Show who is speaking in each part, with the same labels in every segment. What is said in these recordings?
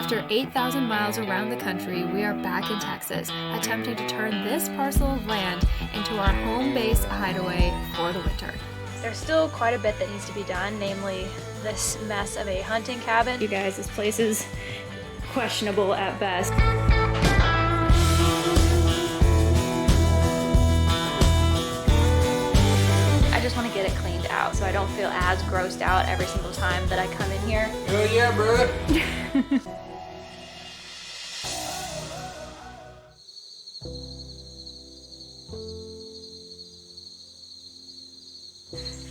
Speaker 1: After 8,000 miles around the country, we are back in Texas, attempting to turn this parcel of land into our home base hideaway for the winter. There's still quite a bit that needs to be done, namely this mess of a hunting cabin. You guys, this place is questionable at best. I just want to get it cleaned out so I don't feel as grossed out every single time that I come in here.
Speaker 2: Hell yeah, bro.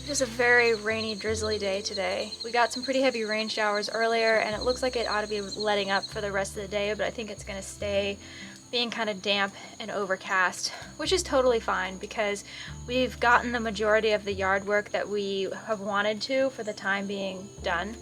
Speaker 1: Just a very rainy, drizzly day today. We got some pretty heavy rain showers earlier, and it looks like it ought to be letting up for the rest of the day, but I think it's gonna stay being kind of damp and overcast, which is totally fine because we've gotten the majority of the yard work that we have wanted to for the time being done.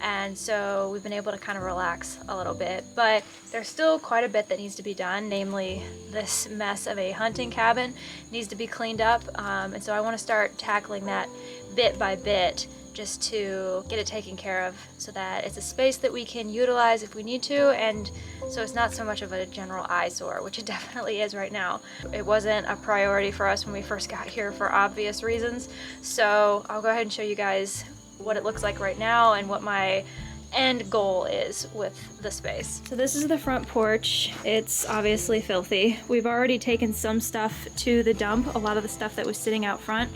Speaker 1: And so we've been able to kind of relax a little bit, but there's still quite a bit that needs to be done, namely this mess of a hunting cabin needs to be cleaned up. And so I want to start tackling that bit by bit just to get it taken care of so that it's a space that we can utilize if we need to, and so it's not so much of a general eyesore, which it definitely is right now. It wasn't a priority for us when we first got here for obvious reasons, so I'll go ahead and show you guys what it looks like right now and what my end goal is with the space. So this is the front porch. It's obviously filthy. We've already taken some stuff to the dump, a lot of the stuff that was sitting out front.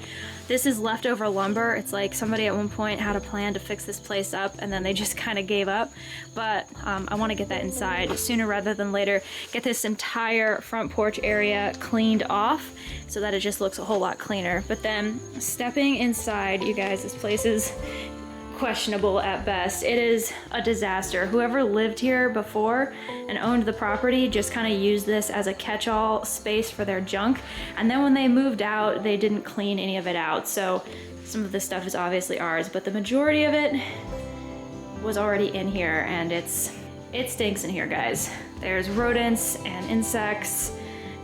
Speaker 1: This is leftover lumber. It's like somebody at one point had a plan to fix this place up and then they just kind of gave up. But I want to get that inside sooner rather than later. Get this entire front porch area cleaned off so that it just looks a whole lot cleaner. But then stepping inside, you guys, this place is questionable at best. It is a disaster. Whoever lived here before and owned the property just kind of used this as a catch-all space for their junk, and then when they moved out they didn't clean any of it out, so some of this stuff is obviously ours, but the majority of it was already in here, and it stinks in here, guys. There's rodents and insects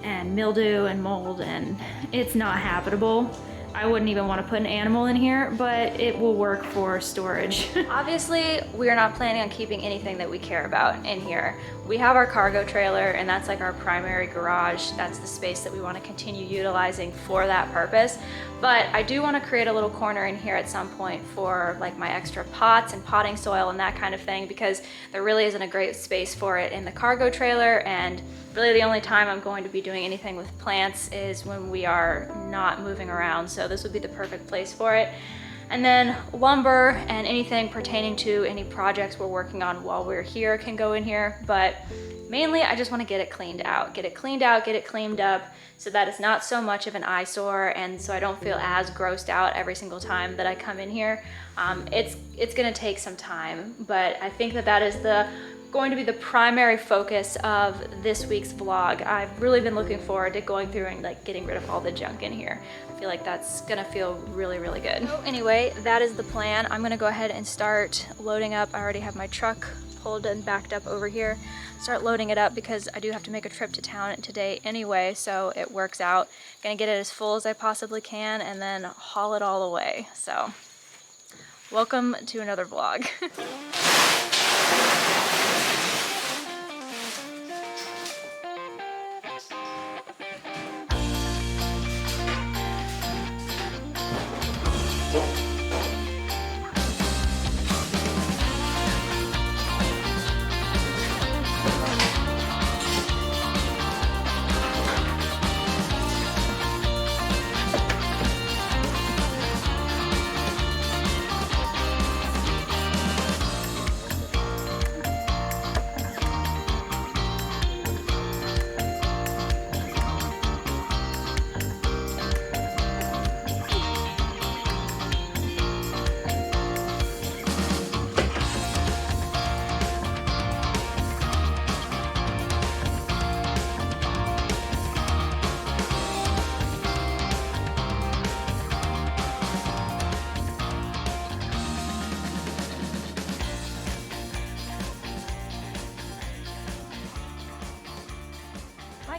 Speaker 1: and mildew and mold, and it's not habitable. I wouldn't even want to put an animal in here, but it will work for storage. Obviously, we are not planning on keeping anything that we care about in here. We have our cargo trailer, and that's like our primary garage. That's the space that we want to continue utilizing for that purpose. But I do want to create a little corner in here at some point for like my extra pots and potting soil and that kind of thing, because there really isn't a great space for it in the cargo trailer, and really the only time I'm going to be doing anything with plants is when we are not moving around, so this would be the perfect place for it. And then lumber and anything pertaining to any projects we're working on while we're here can go in here, but mainly I just want to get it cleaned out, get it cleaned up so that it's not so much of an eyesore, and so I don't feel as grossed out every single time that I come in here. It's gonna take some time, but I think that is going to be the primary focus of this week's vlog. I've really been looking forward to going through and like getting rid of all the junk in here. I feel like that's gonna feel really, really good. So anyway, that is the plan. I'm gonna go ahead and start loading up. I already have my truck pulled and backed up over here. Start loading it up because I do have to make a trip to town today anyway, so it works out. Gonna get it as full as I possibly can and then haul it all away. So welcome to another vlog.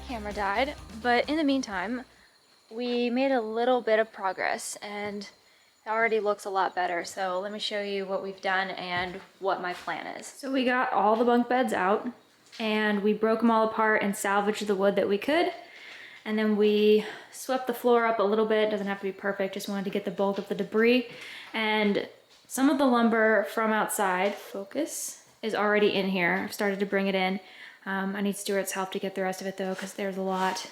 Speaker 1: Camera died, but in the meantime we made a little bit of progress, and It already looks a lot better, so let me show you what we've done and what my plan is. So we got all the bunk beds out, and we broke them all apart and salvaged the wood that we could. And then we swept the floor up a little bit. Doesn't have to be perfect, just wanted to get the bulk of the debris. And some of the lumber from outside, focus, is already in here. I've started to bring it in. I need Stuart's help to get the rest of it though, because there's a lot.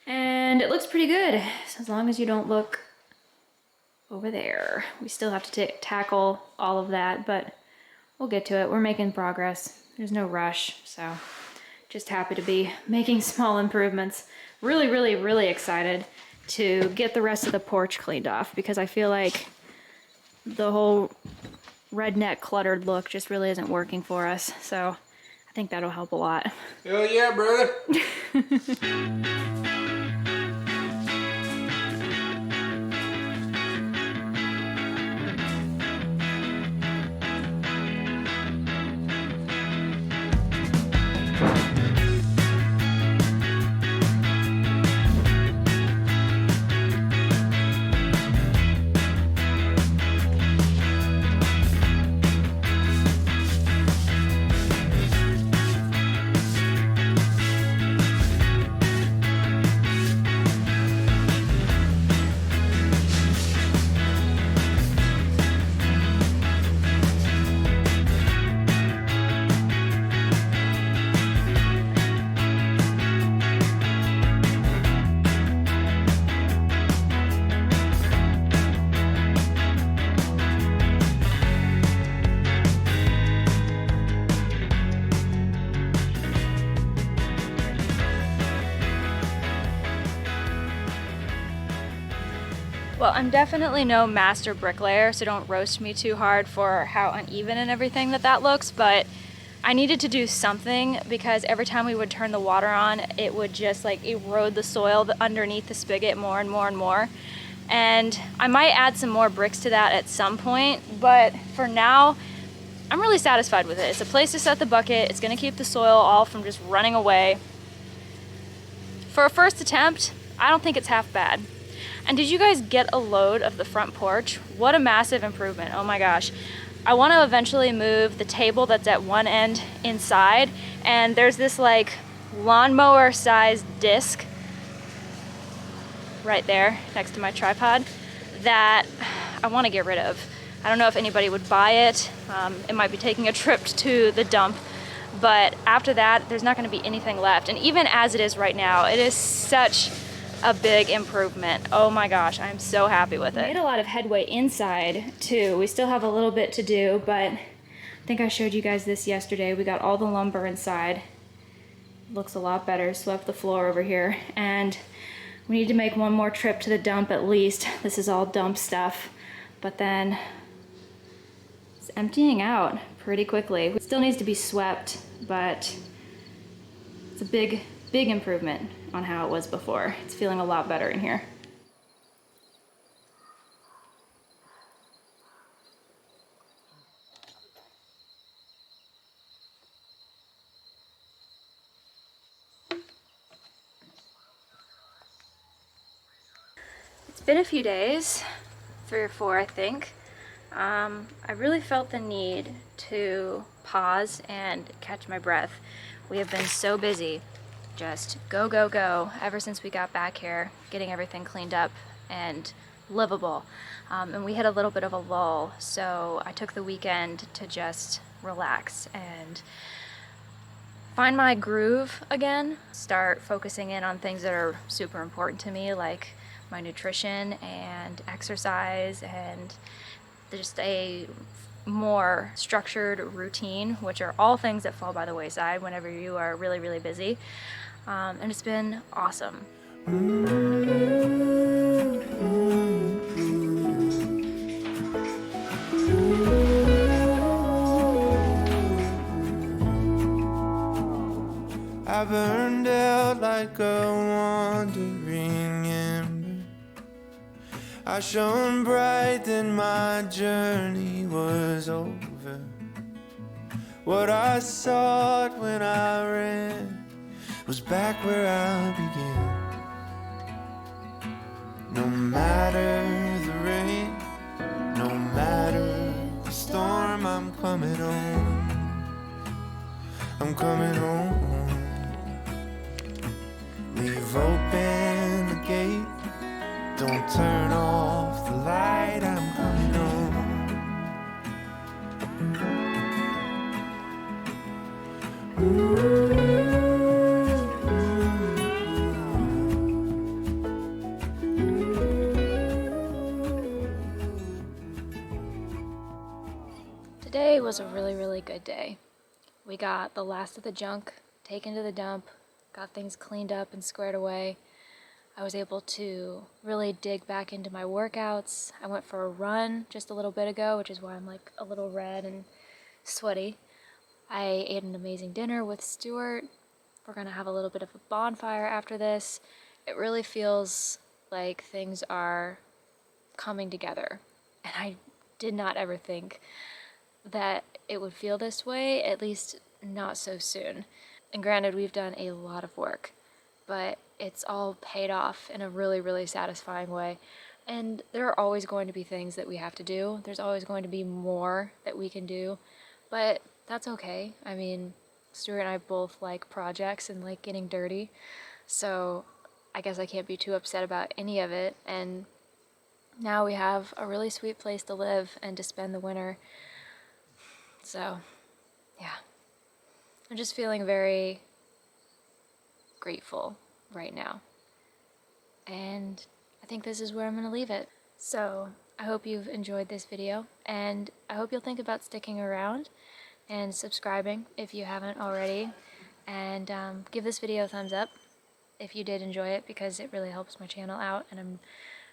Speaker 1: And it looks pretty good, so as long as you don't look over there. We still have to tackle all of that, but we'll get to it. We're making progress. There's no rush, so just happy to be making small improvements. Really, really, really excited to get the rest of the porch cleaned off, because I feel like the whole redneck cluttered look just really isn't working for us. So I think that'll help a lot.
Speaker 2: Hell yeah, brother.
Speaker 1: Well, I'm definitely no master bricklayer, so don't roast me too hard for how uneven and everything that looks, but I needed to do something because every time we would turn the water on, it would just like erode the soil underneath the spigot more and more and more. And I might add some more bricks to that at some point, but for now, I'm really satisfied with it. It's a place to set the bucket. It's gonna keep the soil all from just running away. For a first attempt, I don't think it's half bad. And did you guys get a load of the front porch? What a massive improvement, oh my gosh. I wanna eventually move the table that's at one end inside, and there's this like lawnmower sized disc right there next to my tripod that I wanna get rid of. I don't know if anybody would buy it. It might be taking a trip to the dump, but after that, there's not gonna be anything left. And even as it is right now, it is such a big improvement. Oh my gosh, I'm so happy with it. We made a lot of headway inside too. We still have a little bit to do, but I think I showed you guys this yesterday. We got all the lumber inside. Looks a lot better. Swept the floor over here, and we need to make one more trip to the dump at least. This is all dump stuff, but then it's emptying out pretty quickly. It still needs to be swept, but it's a big improvement on how it was before. It's feeling a lot better in here. It's been a few days, 3 or 4 I think. I really felt the need to pause and catch my breath. We have been so busy. Just go, go, go ever since we got back here, getting everything cleaned up and livable. And we had a little bit of a lull, so I took the weekend to just relax and find my groove again, start focusing in on things that are super important to me, like my nutrition and exercise and just a more structured routine, which are all things that fall by the wayside whenever you are really, really busy. And it's been awesome.
Speaker 2: I burned out like a wandering ember. I shone bright, then my journey was over. What I sought when I ran was back where I began. No matter the rain, coming home. I'm coming home. Leave open the gate. Don't turn off the light. I'm coming home.
Speaker 1: Today was a really good day. We got the last of the junk taken to the dump, got things cleaned up and squared away. I was able to really dig back into my workouts. I went for a run just a little bit ago, which is why I'm like a little red and sweaty. I ate an amazing dinner with Stuart. We're gonna have a little bit of a bonfire after this. It really feels like things are coming together, and I did not ever think that it would feel this way, at least not so soon. And granted, we've done a lot of work, but it's all paid off in a really satisfying way. And there are always going to be things that we have to do. There's always going to be more that we can do, but that's okay. I mean, Stuart and I both like projects and like getting dirty, so I guess I can't be too upset about any of it. And now we have a really sweet place to live and to spend the winter. So, yeah. I'm just feeling very grateful right now. And I think this is where I'm going to leave it. So, I hope you've enjoyed this video, and I hope you'll think about sticking around and subscribing if you haven't already. And give this video a thumbs up if you did enjoy it, because it really helps my channel out, and I'm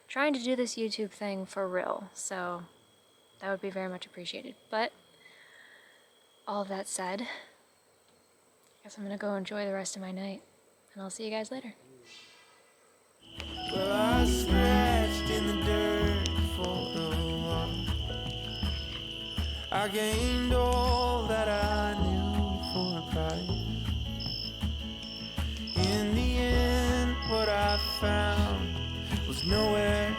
Speaker 1: trying to do this YouTube thing for real, so that would be very much appreciated. But all of that said, I guess I'm gonna go enjoy the rest of my night, and I'll see you guys later.
Speaker 2: Well, I scratched in the dirt for a while. I gained all that I knew for a price. In the end, what I found was nowhere